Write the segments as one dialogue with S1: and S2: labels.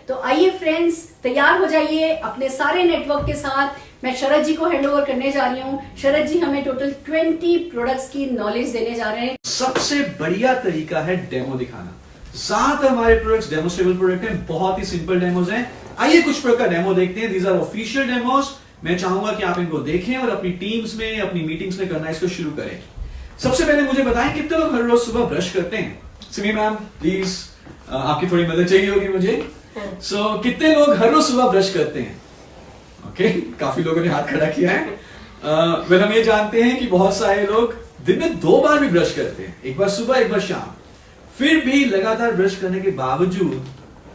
S1: तो आइए फ्रेंड्स, तैयार हो जाइए अपने सारे नेटवर्क के साथ। मैं शरद जी को हैंड ओवर करने जा रही हूँ। शरद जी हमें टोटल 20 प्रोडक्ट्स की नॉलेज देने जा रहे हैं।
S2: सबसे बढ़िया तरीका है डेमो दिखाना। ज्यादातर हमारे प्रोडक्ट्स डेमोस्ट्रेबल प्रोडक्ट हैं, बहुत ही सिंपल डेमोज हैं। आइए कुछ प्रोडक्ट का डेमो देखते हैं। These are official demos. मैं चाहूंगा कि आप इनको देखें और अपनी टीम्स में, अपनी मीटिंग्स में करना इसको शुरू करें। सबसे पहले मुझे बताएं कितने लोग हर रोज सुबह ब्रश करते हैं। सिमी मैम प्लीज, आपकी थोड़ी मदद चाहिए होगी मुझे। कितने लोग हर रोज सुबह ब्रश करते हैं? ओके, काफी लोगों ने हाथ खड़ा किया है। फिर हम ये जानते हैं कि बहुत सारे लोग दिन में 2 बार भी ब्रश करते हैं, एक बार सुबह एक बार शाम। फिर भी लगातार ब्रश करने के बावजूद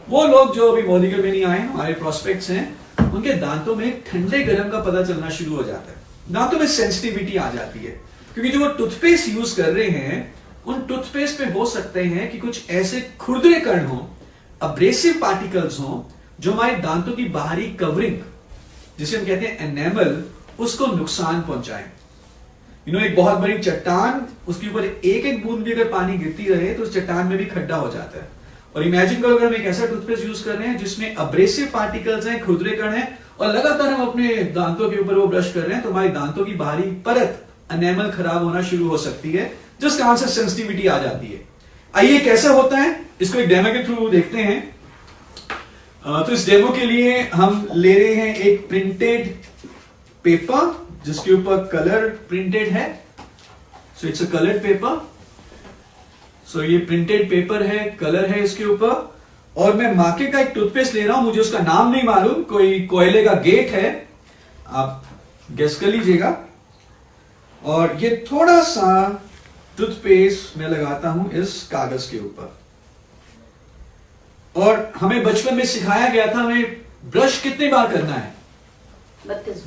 S2: वो लोग जो अभी मोदी के में नहीं आए, हमारे प्रोस्पेक्ट्स हैं, उनके दांतों में ठंडे गर्म का पता चलना शुरू हो जाता है। दांतों में सेंसिटिविटी आ जाती है, क्योंकि जो वो टूथपेस्ट यूज कर रहे हैं उन टूथपेस्ट में हो सकते हैं कि कुछ ऐसे खुरदरे कण हो, अब्रेसिव पार्टिकल्स हो, जो हमारे दांतों की बाहरी कवरिंग, जिसे हम कहते हैं एनेमल, उसको नुकसान पहुंचाए। एक बहुत बड़ी चट्टान, उसके ऊपर एक एक बूंद भी अगर पानी गिरती रहे तो उस चट्टान में भी खड्डा हो जाता है। और इमेजिन करो अगर हम एक ऐसा टूथपेस्ट यूज कर रहे हैं जिसमें अब्रेसिव पार्टिकल्स हैं, खुरदरे कण हैं, और लगातार हम अपने दांतों के ऊपर वो ब्रश कर रहे हैं, तो हमारी दांतों की बाहरी परत एनेमल खराब होना शुरू हो सकती है, जिस कारण से सेंसिटिविटी आ जाती है। आइए कैसे होता है, इसको एक डेमो के थ्रू देखते हैं। तो इस डेमो के लिए हम ले रहे हैं एक प्रिंटेड पेपर जिसके ऊपर कलर प्रिंटेड है। So it's a coloured paper. So ये प्रिंटेड पेपर है, कलर है इसके ऊपर, और मैं मार्केट का एक टूथपेस्ट ले रहा हूं, मुझे उसका नाम नहीं मालूम, कोई कोयले का गेट है, आप गेस कर लीजिएगा। और ये थोड़ा सा टूथपेस्ट मैं लगाता हूं इस कागज के ऊपर। और हमें बचपन में सिखाया गया था हमें ब्रश कितनी बार करना है?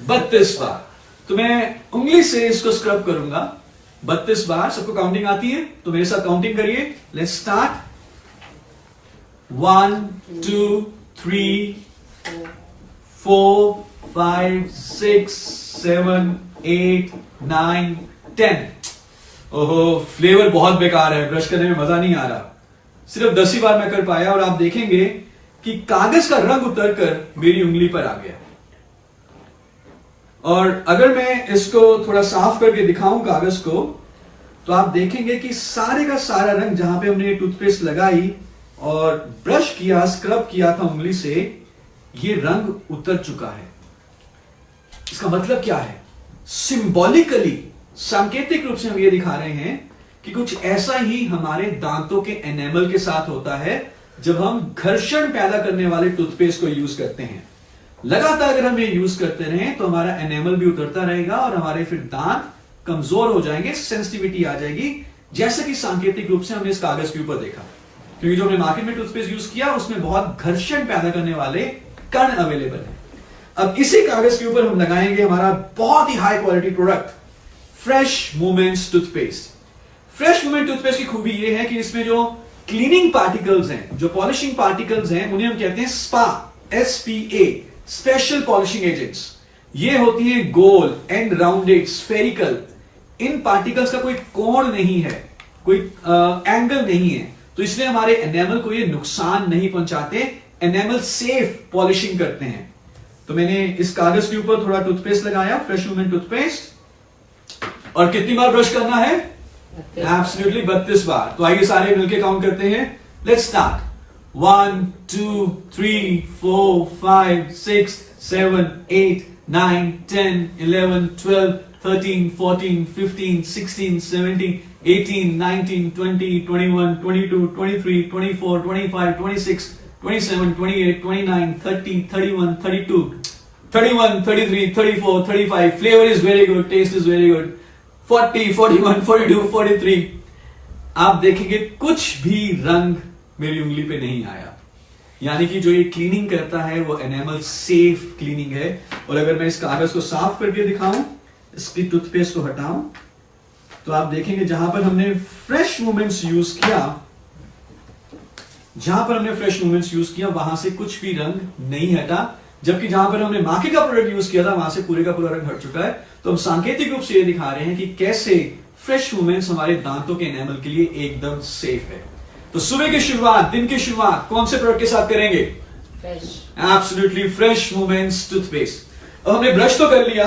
S2: 32 बार। तो मैं उंगली से इसको स्क्रब करूंगा 32 बार। सबको काउंटिंग आती है तो मेरे साथ काउंटिंग करिए। Let's start. 1 2 3 4 5 6 7 8 9 10। ओहो, फ्लेवर बहुत बेकार है, ब्रश करने में मजा नहीं आ रहा। सिर्फ 10 ही बार मैं कर पाया, और आप देखेंगे कि कागज का रंग उतरकर मेरी उंगली पर आ गया। और अगर मैं इसको थोड़ा साफ करके दिखाऊं कागज को, तो आप देखेंगे कि सारे का सारा रंग, जहां पे हमने टूथपेस्ट लगाई और ब्रश किया, स्क्रब किया था उंगली से, ये रंग उतर चुका है। इसका मतलब क्या है? सिंबॉलिकली, सांकेतिक रूप से हम ये दिखा रहे हैं कि कुछ ऐसा ही हमारे दांतों के एनेमल के साथ होता है जब हम घर्षण पैदा करने वाले टूथपेस्ट को यूज करते हैं। लगातार अगर हम ये यूज करते रहें तो हमारा एनेमल भी उतरता रहेगा और हमारे फिर दांत कमजोर हो जाएंगे, सेंसिटिविटी आ जाएगी, जैसे कि सांकेतिक रूप से हमने इस कागज के ऊपर देखा। क्योंकि जो हमने मार्केट में टूथपेस्ट यूज किया उसमें बहुत घर्षण पैदा करने वाले कण अवेलेबल है। अब इसी कागज के ऊपर हम लगाएंगे हमारा बहुत ही high quality product, fresh movements toothpaste. Fresh movement toothpaste की खूबी यह है कि इसमें जो क्लीनिंग पार्टिकल्स हैं, जो पॉलिशिंग पार्टिकल्स हैं, उन्हें हम कहते हैं spa, SPA, special polishing agents. ये होती हैं गोल, एंड राउंडेड, स्फेरिकल। इन पार्टिकल्स का कोई कोण नहीं है, कोई एंगल नहीं है, तो इसलिए हमारे एनेमल को ये नुकसान नहीं पहुंचाते, एनेमल सेफ पॉलिशिंग करते हैं। तो मैंने इस कागज के ऊपर थोड़ा टूथपेस्ट लगाया, फ्रेश मूवमेंट टूथपेस्ट। और कितनी बार ब्रश करना है? एब्सोल्युटली 32 बार। तो आइए सारे मिलकर काउंट करते हैं। Let's start. 1 2 3 4 5 6 7 8 9 10 11 12 13 14 15 16 17 18 19 20 21 22 23 24 25 26 27 28 29 30 31 32 31 33 34 35। Flavor is very good, taste is very good. 40 41 42 43। आप देखेंगे कुछ भी रंग मेरी उंगली पे नहीं आया, यानी कि जो ये क्लीनिंग करता है वो एनेमल सेफ क्लीनिंग है। और अगर मैं इस कागज को साफ करके दिखाऊं, इसकी टूथपेस्ट को हटाऊं, तो आप देखेंगे जहां पर हमने फ्रेश मूवमेंट्स यूज किया, वहां से कुछ भी रंग नहीं हटा, जबकि जहां पर हमने मार्केट का प्रोडक्ट यूज किया था वहां से पूरे का पूरा रंग हट चुका है। तो हम सांकेतिक रूप से ये दिखा रहे हैं कि कैसे फ्रेश मूवमेंट्स हमारे दांतों के एनेमल के लिए एकदम सेफ है। तो सुबह की शुरुआत, दिन की शुरुआत कौन से प्रोडक्ट के साथ करेंगे?
S3: Fresh.
S2: Absolutely fresh moments toothpaste. अब हमने ब्रश तो कर लिया,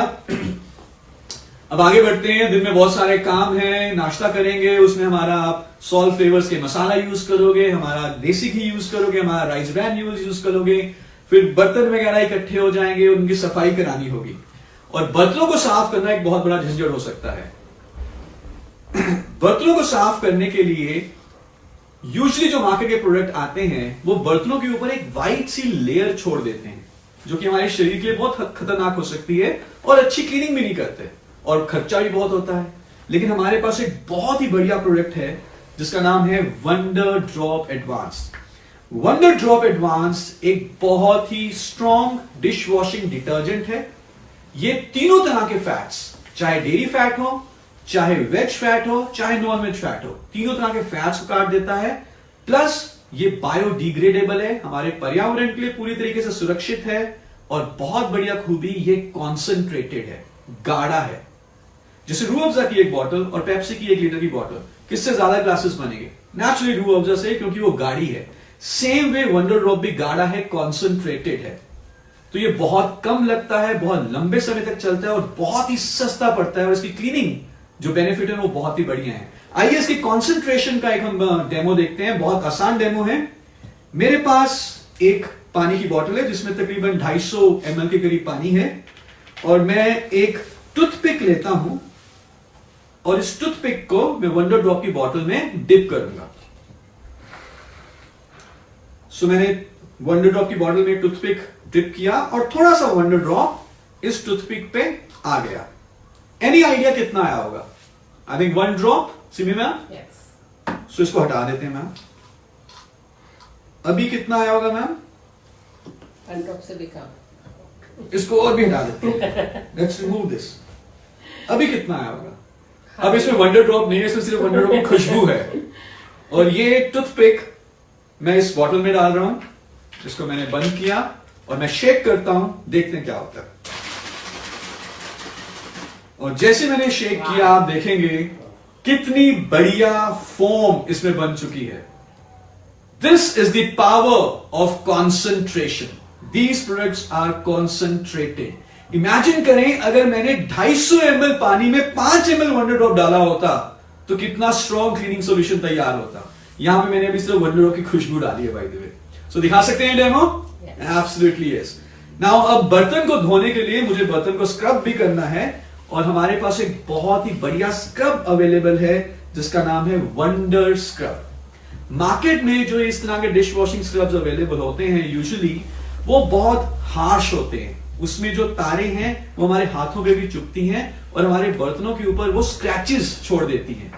S2: अब आगे बढ़ते हैं। दिन में बहुत सारे काम हैं, नाश्ता करेंगे, उसमें हमारा आप सॉल्ट फ्लेवर्स के मसाला यूज करोगे, हमारा देसी घी यूज करोगे, हमारा राइस ब्रांड यूज करोगे, फिर बर्तन वगैरह इकट्ठे हो जाएंगे, उनकी सफाई करानी होगी। और बर्तनों को साफ करना एक बहुत बड़ा झंझट हो सकता है। बर्तनों को साफ करने के लिए यूजुअली जो मार्केट के प्रोडक्ट आते हैं वो बर्तनों के ऊपर एक वाइट सी लेयर छोड़ देते हैं, जो कि हमारे शरीर के लिए बहुत खतरनाक हो सकती है और अच्छी क्लीनिंग भी नहीं करते और खर्चा भी बहुत होता है। लेकिन हमारे पास एक बहुत ही बढ़िया प्रोडक्ट है जिसका नाम है wonder drop advanced. Wonder drop advanced एक बहुत ही स्ट्रॉन्ग डिश वॉशिंग डिटर्जेंट है। ये तीनों तरह के फैट्स, चाहे डेयरी फैट हो, चाहे वेज फैट हो, चाहे नॉन वेज फैट हो, तीनों तरह के फैट्स को काट देता है। प्लस ये बायोडिग्रेडेबल है, हमारे पर्यावरण के लिए पूरी तरीके से सुरक्षित है। और बहुत बढ़िया खूबी, ये कॉन्सेंट्रेटेड है, गाढ़ा है। जैसे रूह अफ़ज़ा की एक बॉटल और पेप्सी की 1 लीटर की बॉटल, किससे ज्यादा ग्लासेस बनेंगे? नेचुरली रूह अफ़ज़ा से, क्योंकि वो गाढ़ी है। सेम वे वंडर ड्रॉप भी गाढ़ा है, कॉन्सेंट्रेटेड है, तो ये बहुत कम लगता है, बहुत लंबे समय तक चलता है और बहुत ही सस्ता पड़ता है। और इसकी क्लीनिंग जो बेनिफिट है वो बहुत ही बढ़िया है। आइए इसकी कॉन्सेंट्रेशन का एक हम डेमो देखते हैं। बहुत आसान डेमो है। मेरे पास एक पानी की बोतल है जिसमें तकरीबन 250 ml के करीब पानी है, और मैं एक टूथपिक लेता हूं और इस टूथपिक को मैं वंडर ड्रॉप की बोतल में डिप करूंगा। सो मैंने वंडर ड्रॉप की बोतल में टूथपिक डिप किया और थोड़ा सा वंडर ड्रॉप इस टूथपिक पे आ गया। एनी आइडिया कितना आया होगा? I think 1 drop. Simi ma'am,
S3: yes.
S2: So इसको हटा देते हैं मैम। अभी कितना आया होगा मैम?
S3: 1 ड्रॉप से भी कम।
S2: इसको और भी हटा देते हैं। Let's remove this. अभी कितना आया होगा? अब इसमें वंडर ड्रॉप नहीं है, इसमें सिर्फ वंडर ड्रॉप की खुशबू है। और ये टूथपिक मैं इस बॉटल में डाल रहा हूं, जिसको मैंने बंद किया, और मैं शेक करता हूं, देखते हैं क्या होता है। और जैसे मैंने शेक किया, आप देखेंगे कितनी बढ़िया फोम इसमें बन चुकी है। This is the power of concentration. These products are concentrated. Imagine करें अगर मैंने 250 ml पानी में 5 ml वंडर ड्रॉप डाला होता तो कितना स्ट्रॉन्ग क्लीनिंग सॉल्यूशन तैयार होता। यहां पे मैंने अभी सिर्फ वंडर ड्रॉप की खुशबू डाली है, बाय द वे। सो दिखा सकते हैं डेमो? Absolutely yes. नाउ अब बर्तन को धोने के लिए मुझे बर्तन को स्क्रब भी करना है, और हमारे पास एक बहुत ही बढ़िया स्क्रब अवेलेबल है जिसका नाम है वंडर स्क्रब। मार्केट में जो इस तरह के डिश वॉशिंग स्क्रब्स अवेलेबल होते हैं यूजुअली वो बहुत हार्श होते हैं। उसमें जो तारे हैं वो हमारे हाथों पे भी चुभती हैं और हमारे बर्तनों के ऊपर वो स्क्रैचेस छोड़ देती हैं।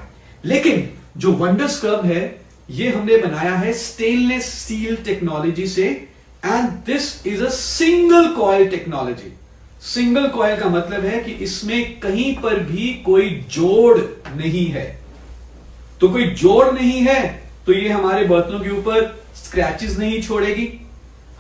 S2: लेकिन जो वंडर स्क्रब है ये हमने बनाया है स्टेनलेस स्टील टेक्नोलॉजी से, and this is a single coil technology. Single coil का मतलब है कि इसमें कहीं पर भी कोई जोड़ नहीं है। तो कोई जोड़ नहीं है तो ये हमारे बर्तनों के ऊपर स्क्रैचेस नहीं छोड़ेगी,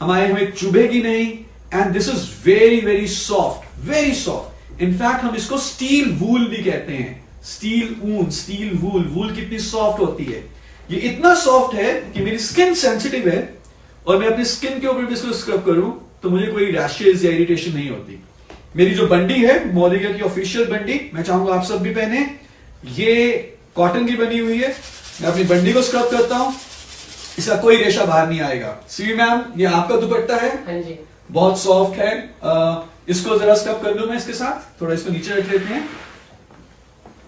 S2: हमें चुभेगी नहीं। And this is very very soft, very soft. In fact हम इसको स्टील वूल भी कहते हैं। स्टील ऊन, स्टील वूल। वूल कितनी सॉफ्ट होती है। ये इतना सॉफ्ट है कि मेरी स्किन सेंसिटिव है और मैं अपनी स्किन के ऊपर भी इसको स्क्रब करूं तो मुझे कोई रैशेज या इरिटेशन नहीं होती। मेरी जो बंडी है, मौलिका की ऑफिशियल बंडी, मैं चाहूंगा आप सब भी पहने। ये कॉटन की बनी हुई है। मैं अपनी बंडी को स्क्रब करता हूं, इसका कोई रेशा बाहर नहीं आएगा। सी मैम, ये आपका दुपट्टा है,
S3: हाँ जी।
S2: बहुत सॉफ्ट है। इसको जरा स्क्रब कर लूं मैं इसके साथ, थोड़ा इसको नीचे रख लेते हैं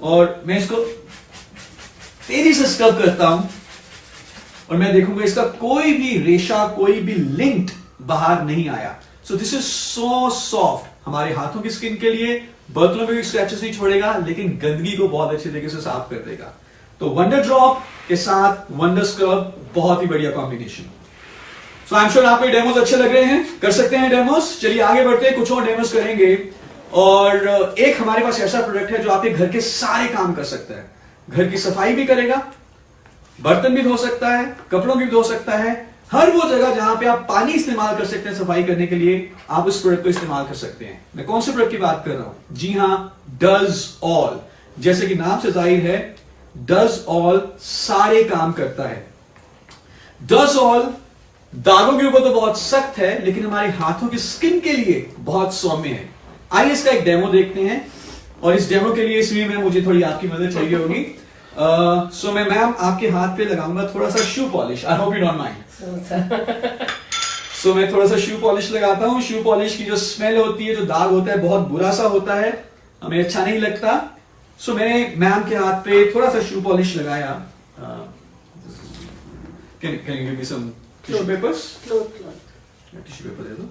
S2: और मैं इसको तेजी से स्क्रब करता हूं और मैं देखूंगा इसका कोई भी रेशा, कोई भी लिंक बाहर नहीं आया। So this is so soft. हमारे हाथों की स्किन के लिए बर्तनों में भी स्क्रैचेस नहीं छोड़ेगा, लेकिन गंदगी को बहुत अच्छे तरीके से साफ कर देगा। तो वंडर ड्रॉप के साथ वंडर स्क्रब बहुत ही बढ़िया combination. So I am sure आपको डेमोस अच्छे लग रहे हैं, कर सकते हैं डेमोस। चलिए आगे बढ़ते हैं, कुछ और डेमोस करेंगे। और एक हमारे पास ऐसा प्रोडक्ट है जो आपके घर के सारे काम कर सकता है। घर की सफाई भी करेगा, बर्तन भी धो सकता है, कपड़ों भी धो सकता है। हर वो जगह जहां पे आप पानी इस्तेमाल कर सकते हैं सफाई करने के लिए, आप उस प्रोडक्ट को इस्तेमाल कर सकते हैं। मैं कौन से प्रोडक्ट की बात कर रहा हूं? जी हां, डज ऑल। जैसे कि नाम से जाहिर है, डज ऑल सारे काम करता है। डज ऑल दागों के ऊपर तो बहुत सख्त है, लेकिन हमारे हाथों की स्किन के लिए बहुत सौम्य है। आइए इसका एक डेमो देखते हैं, और इस डेमो के लिए इसलिए मुझे थोड़ी आपकी मदद चाहिए होगी। सो मैं मैम आपके हाथ पे लगाऊंगा थोड़ा सा shoe polish. I hope you don't mind. So मैं थोड़ा सा शू पॉलिश लगाता हूँ। शू पॉलिश की जो स्मेल होती है, जो दाग होता है, बहुत बुरा सा होता है, हमें अच्छा नहीं लगता। सो मैंने मैम के हाथ पे थोड़ा सा शू पॉलिश लगाया। Can you give me some tissue papers? Tissue paper दे दो।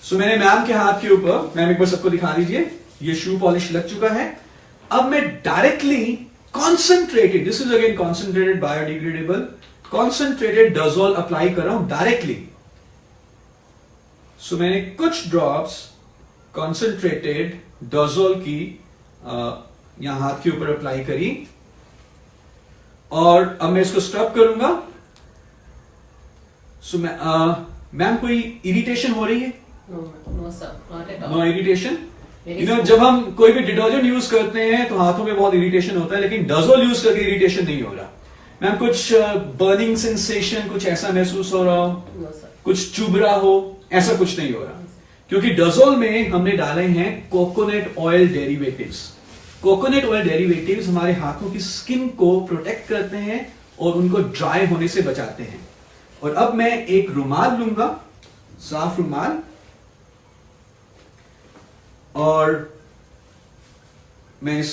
S2: सो मैंने मैम के हाथ के ऊपर, मैम एक बार सबको दिखा दीजिए, ये शू पॉलिश लग चुका है। अब मैं directly concentrated, this is again concentrated biodegradable, concentrated डजोल अप्लाई कर रहा हूं डायरेक्टली। सो मैंने कुछ ड्रॉप्स कॉन्सेंट्रेटेड डजोल की यहां हाथ के ऊपर अप्लाई करी, और अब मैं इसको स्क्रब करूंगा। सो मैम कोई इरिटेशन हो रही है?
S3: No, sir, not at all.
S2: No irritation?
S3: Very
S2: you know,
S3: smooth.
S2: जब हम कोई भी डिटर्जेंट यूज करते हैं तो हाथों में बहुत इरिटेशन होता है, लेकिन डजोल यूज करके इरिटेशन नहीं हो रहा। मैम कुछ बर्निंग सेंसेशन, कुछ ऐसा महसूस हो रहा हो,
S3: No, sir.
S2: कुछ चुभ रहा हो, ऐसा कुछ नहीं हो रहा, क्योंकि डजोल में हमने डाले हैं coconut oil derivatives. Coconut oil derivatives हमारे हाथों की स्किन को प्रोटेक्ट करते हैं और उनको ड्राई होने से बचाते हैं। और अब मैं एक रुमाल लूंगा, साफ रुमाल, और मैं इस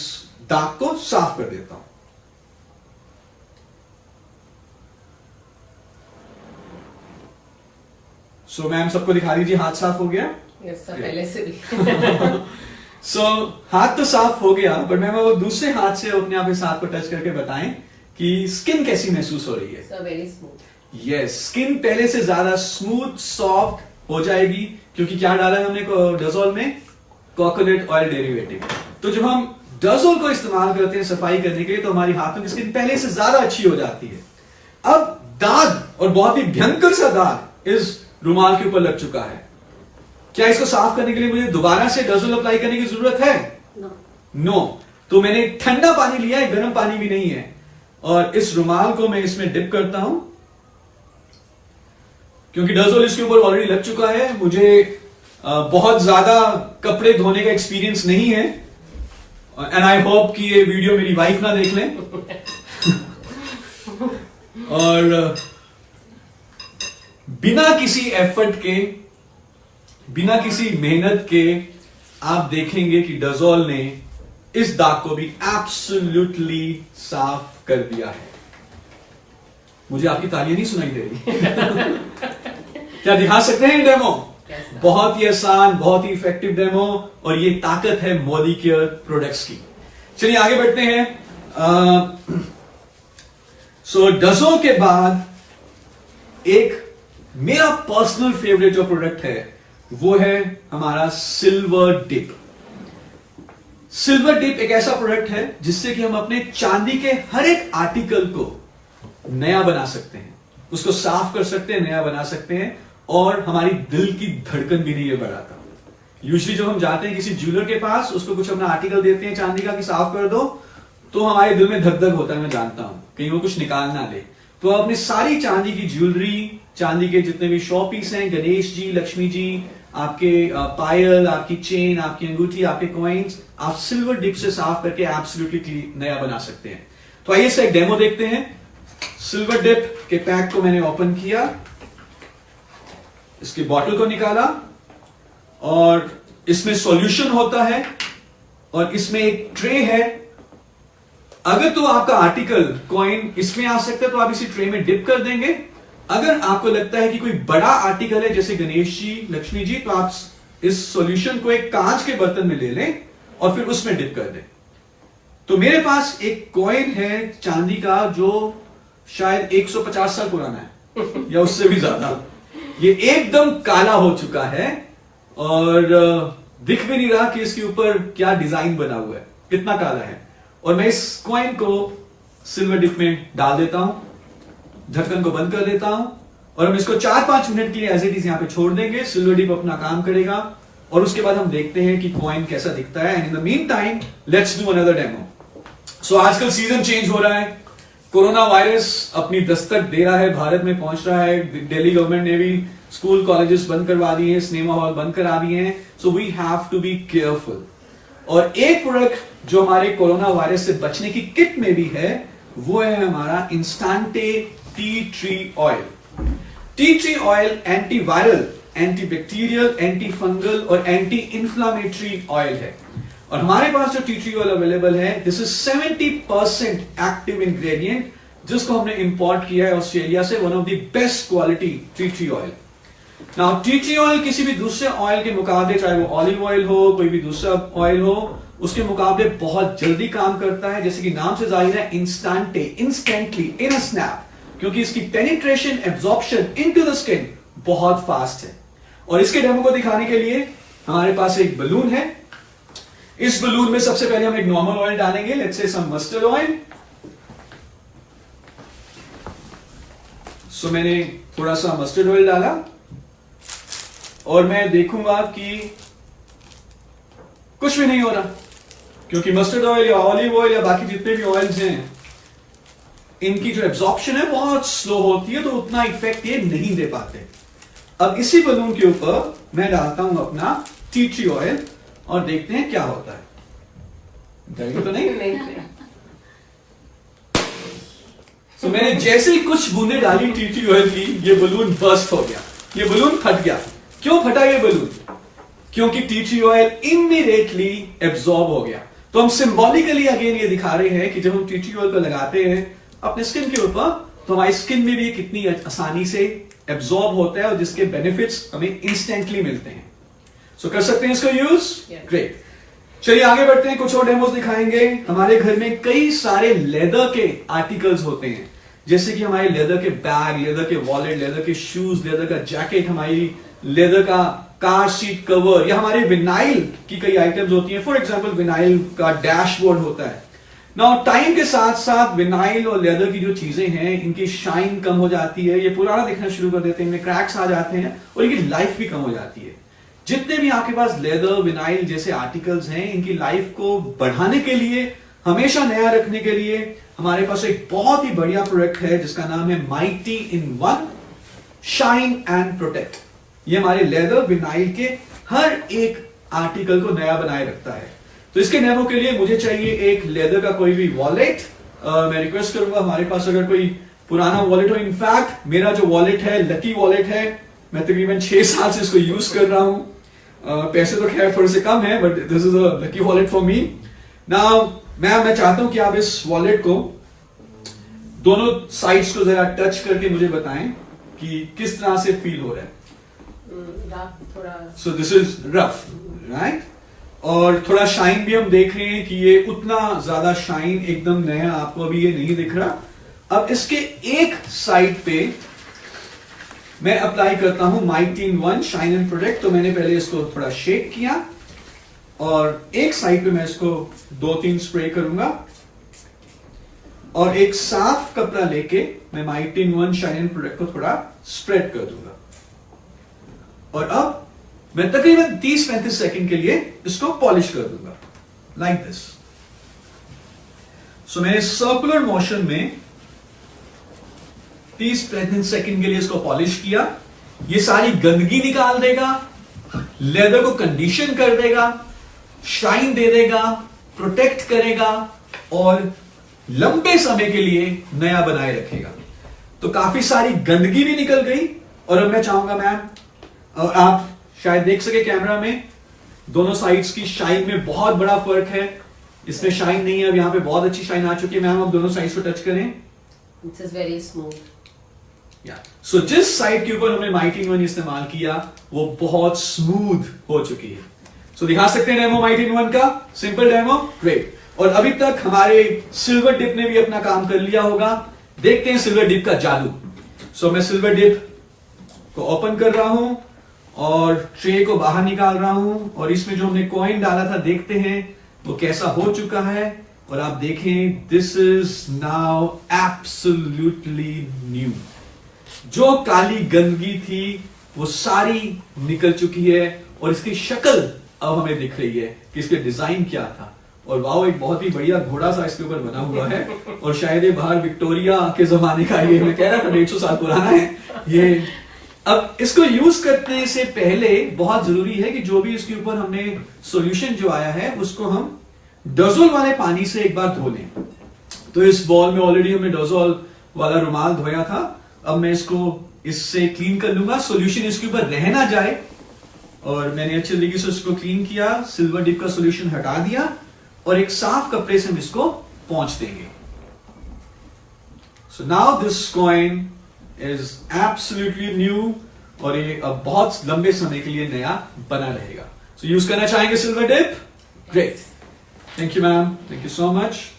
S2: दाग को साफ कर देता हूं। सो मैम सबको दिखा दीजिए, हाथ साफ हो गया।
S3: Yes, sir. पहले से भी.
S2: सो हाथ तो साफ हो गया, पर मैम वो दूसरे हाथ से अपने आप इस हाथ को टच करके बताएं कि स्किन कैसी महसूस हो रही है।
S3: Sir, very smooth.
S2: Yes, skin पहले से ज्यादा स्मूथ, सॉफ्ट हो जाएगी, क्योंकि क्या डाला है हमने डजोल में? Coconut oil derivative. तो जब हम डजोल को इस्तेमाल करते हैं सफाई करने के लिए, तो हमारी हाथों की स्किन पहले से ज्यादा अच्छी हो जाती है। अब दाग, और बहुत ही भयंकर सा दाग इस रुमाल के ऊपर लग चुका है। क्या इसको साफ करने के लिए मुझे दोबारा से डजोल अप्लाई करने की जरूरत है? नो। तो मैंने ठंडा पानी लिया है, गर्म पानी भी नहीं है, और इस रुमाल को मैं इसमें डिप करता हूं, क्योंकि डजोल इसके ऊपर ऑलरेडी लग चुका है। मुझे बहुत ज्यादा कपड़े धोने का एक्सपीरियंस नहीं है, एंड आई होप कि ये वीडियो मेरी वाइफ ना देख लें। और बिना किसी एफर्ट के, बिना किसी मेहनत के, आप देखेंगे कि डजोल ने इस दाग को भी एब्सोल्युटली साफ कर दिया है। मुझे आपकी तालियां नहीं सुनाई दे रही। क्या दिखा सकते हैं डेमो?
S3: Yes, sir.
S2: बहुत ही आसान, बहुत ही इफेक्टिव डेमो, और ये ताकत है मोलिक्यूलर प्रोडक्ट्स की। चलिए आगे बढ़ते हैं। सो डजोल के बाद एक मेरा पर्सनल फेवरेट जो प्रोडक्ट है वो है हमारा सिल्वर डिप। सिल्वर डिप एक ऐसा प्रोडक्ट है जिससे कि हम अपने चांदी के हर एक आर्टिकल को नया बना सकते हैं, उसको साफ कर सकते हैं, नया बना सकते हैं, और हमारी दिल की धड़कन भी नहीं ये बढ़ाता। यूजुअली जब हम जाते हैं किसी ज्वेलर के पास, उसको कुछ अपना आर्टिकल देते हैं चांदी का कि साफ कर दो, तो हमारे दिल में धक धक होता है, मैं जानता हूं, कहीं वो कुछ निकाल ना ले। तो अपनी सारी चांदी की ज्वेलरी, चांदी के जितने भी शो पीस हैं, गणेश जी, लक्ष्मी जी, आपके पायल, आपकी चेन, आपकी अंगूठी, आपके कॉइन्स, आप सिल्वर डिप से साफ करके एब्सोल्युटली नया बना सकते हैं। तो आइए इसका एक डेमो देखते हैं। सिल्वर डिप के पैक को मैंने ओपन किया, इसके बॉटल को निकाला, और इसमें सॉल्यूशन होता है, और इसमें एक ट्रे है। अगर तो आपका आर्टिकल, कॉइन इसमें आ सकता है तो आप इसी ट्रे में डिप कर देंगे। अगर आपको लगता है कि कोई बड़ा आर्टिकल है जैसे गणेश जी, लक्ष्मी जी, तो आप इस सॉल्यूशन को एक कांच के बर्तन में ले लें और फिर उसमें डिप कर दें। तो मेरे पास एक कॉइन है चांदी का जो शायद 150 साल पुराना है या उससे भी ज्यादा। ये एकदम काला हो चुका है और दिख भी नहीं रहा कि इसके ऊपर क्या डिजाइन बना हुआ है, कितना काला है। और मैं इस कॉइन को सिल्वर डिप में डाल देता हूं, ढक्कन को बंद कर देता हूं, और हम इसको 4-5 मिनट के लिए एज इट इज यहां पे छोड़ देंगे। सिल्वर डिप अपना काम करेगा और उसके बाद हम देखते हैं कि कॉइन कैसा दिखता है। And in the mean time let's do another demo. So आजकल सीजन चेंज हो रहा है, कोरोना वायरस अपनी दस्तक दे रहा है, भारत में पहुंच रहा है। दिल्ली गवर्नमेंट ने भी स्कूल कॉलेजेस बंद करवा दिए हैं, सिनेमा हॉल बंद करा दिए हैं। So we have to be careful. और एक प्रोडक्ट जो हमारे कोरोना वायरस से बचने की किट में भी है वो है हमारा इंस्टेंटे tea tree oil. Tea tree oil antiviral, antibacterial, anti fungal और एंटी इंफ्लामेटरी ऑयल है। और हमारे पास जो टी ट्री ऑयल अवेलेबल है, दिस इज 70% एक्टिव इंग्रेडिएंट जिसको हमने इंपोर्ट किया है ऑस्ट्रेलिया से, one of the best quality tea tree oil. Now tea tree oil किसी भी दूसरे ऑयल के मुकाबले, चाहे वो ऑलिव ऑयल हो, कोई भी दूसरा ऑयल हो, उसके मुकाबले बहुत जल्दी काम करता है। जैसे कि नाम से जाहिर है, इंस्टेंटे, इंस्टेंटली, इन अ स्नैप, क्योंकि इसकी penetration, absorption into the skin बहुत फास्ट है। और इसके डेमो को दिखाने के लिए हमारे पास एक बलून है। इस बलून में सबसे पहले हम एक नॉर्मल ऑयल डालेंगे, let's say some mustard oil. सो मैंने थोड़ा सा मस्टर्ड ऑयल डाला और मैं देखूंगा कि कुछ भी नहीं हो रहा, क्योंकि मस्टर्ड ऑयल या ऑलिव ऑयल या बाकी जितने भी ऑयल्स हैं, इनकी जो एब्जॉर्प्शन है बहुत स्लो होती है, तो उतना इफेक्ट ये नहीं दे पाते। अब इसी बलून के ऊपर मैं डालता हूं अपना टी ट्री ऑयल और देखते हैं क्या होता है। डर तो नहीं? तो मैंने जैसे ही कुछ बूंदे डाली टी ट्री ऑयल की, ये बलून बर्स्ट हो गया, ये बलून फट गया। क्यों फटा ये बलून? क्योंकि T tree oil immediately absorb हो गया। तो हम सिंबॉलिकली अगेन ये दिखा रहे हैं कि जब हम टी ट्री ऑयल को लगाते हैं अपने स्किन के ऊपर, तो हमारी स्किन में भी कितनी आसानी से एब्जॉर्ब होता है और जिसके बेनिफिट्स हमें इंस्टेंटली मिलते हैं। सो कर सकते हैं इसका यूज? ग्रेट। चलिए आगे बढ़ते हैं, कुछ और डेमोस दिखाएंगे। हमारे घर में कई सारे लेदर के आर्टिकल्स होते हैं, जैसे कि हमारे लेदर के बैग, लेदर के वॉलेट, लेदर के शूज, लेदर का जैकेट, हमारी लेदर का कार सीट कवर, या हमारे विनाइल की कई आइटम्स होती हैं। फॉर एग्जांपल विनाइल का डैशबोर्ड होता है। नाउ टाइम के साथ साथ विनाइल और लेदर की जो चीजें हैं, इनकी शाइन कम हो जाती है, ये पुराना दिखना शुरू कर देते हैं, इनमें क्रैक्स आ जाते हैं और इनकी लाइफ भी कम हो जाती है। जितने भी आपके पास लेदर, विनाइल जैसे आर्टिकल्स हैं, इनकी लाइफ को बढ़ाने के लिए, हमेशा नया रखने के लिए हमारे पास एक बहुत ही बढ़िया प्रोडक्ट है जिसका नाम है mighty in one shine and protect. ये हमारे लेदर, विनाइल के हर एक आर्टिकल को नया बनाए रखता है। तो इसके डेमो के लिए मुझे चाहिए एक लेदर का कोई भी वॉलेट। मैं रिक्वेस्ट करूंगा हमारे पास अगर कोई पुराना वॉलेट हो, इनफैक्ट मेरा जो वॉलेट है लकी वॉलेट है, मैं तकरीबन 6 साल से इसको यूज कर रहा हूं। पैसे तो खैर थोड़े से कम है, but this is a lucky wallet for me. Now मैं चाहता हूं कि आप इस वॉलेट को दोनों साइड्स को जरा टच करके मुझे बताएं कि किस तरह से फील हो रहा है। So this is rough, right? और थोड़ा शाइन भी हम देख रहे हैं कि ये उतना ज्यादा शाइन एकदम नया आपको अभी ये नहीं दिख रहा। अब इसके एक साइड पे मैं अप्लाई करता हूं mighty in one shine and protect. तो मैंने पहले इसको थोड़ा शेक किया और एक साइड पे मैं इसको 2-3 स्प्रे करूंगा और एक साफ कपड़ा लेके मैं mighty in one shine and protect को थोड़ा स्प्रेड कर दूंगा। और अब मैं तकरीबन 30-35 सेकंड के लिए इसको पॉलिश कर दूंगा, लाइक दिस। सो मैंने सर्कुलर मोशन में 30-35 सेकंड के लिए इसको पॉलिश किया। ये सारी गंदगी निकाल देगा, लेदर को कंडीशन कर देगा, शाइन दे देगा, प्रोटेक्ट करेगा और लंबे समय के लिए नया बनाए रखेगा। तो काफी सारी गंदगी भी निकल गई। और अब मैं चाहूंगा मैम, और आप शायद देख सके कैमरा में, दोनों साइड्स की शाइन में बहुत बड़ा फर्क है। इसमें शाइन नहीं है, अब यहां पे बहुत अच्छी शाइन आ चुकी है। मैम आप दोनों साइड्स को टच करें।
S3: This is very smooth.
S2: सो जिस साइड के ऊपर हमने माइटी इन वन इस्तेमाल किया वो बहुत स्मूथ हो चुकी है। सो दिखा सकते हैं डेमो माइटी इन वन का, सिंपल डेमो, ग्रेट। और अभी तक हमारे सिल्वर डिप ने भी अपना काम कर लिया होगा। देखते हैं सिल्वर डिप का जादू। सो मैं सिल्वर डिप को ओपन कर रहा हूं और ट्रे को बाहर निकाल रहा हूं और इसमें जो हमने कॉइन डाला था देखते हैं वो कैसा हो चुका है। और आप देखें, this is now absolutely new. जो काली गंदगी थी वो सारी निकल चुकी है और इसकी शक्ल अब हमें दिख रही है कि इसके डिजाइन क्या था। और वाओ, एक बहुत ही बढ़िया घोड़ा सा इसके ऊपर बना हुआ है, और शायद ये बाहर विक्टोरिया के जमाने का, ये मैं कह रहा था 150 साल पुराना है ये। अब इसको यूज करने से पहले बहुत जरूरी है कि जो भी इसके ऊपर हमने सॉल्यूशन जो आया है उसको हम डोजोल वाले पानी से एक बार धो लें। तो इस बॉल में ऑलरेडी हमने डोजोल वाला रुमाल धोया था, अब मैं इसको इससे क्लीन कर लूंगा, सॉल्यूशन इसके ऊपर रह ना जाए। और मैंने अच्छे तरीके से इसको क्लीन किया, सिल्वर डिप का सॉल्यूशन हटा दिया, और एक साफ कपड़े से हम इसको पोंछ देंगे। So now this coin is absolutely new, और ये अब बहुत लंबे समय के लिए नया बना रहेगा। सो यूज करना चाहेंगे silver dip? Great, thank you ma'am, thank you so much.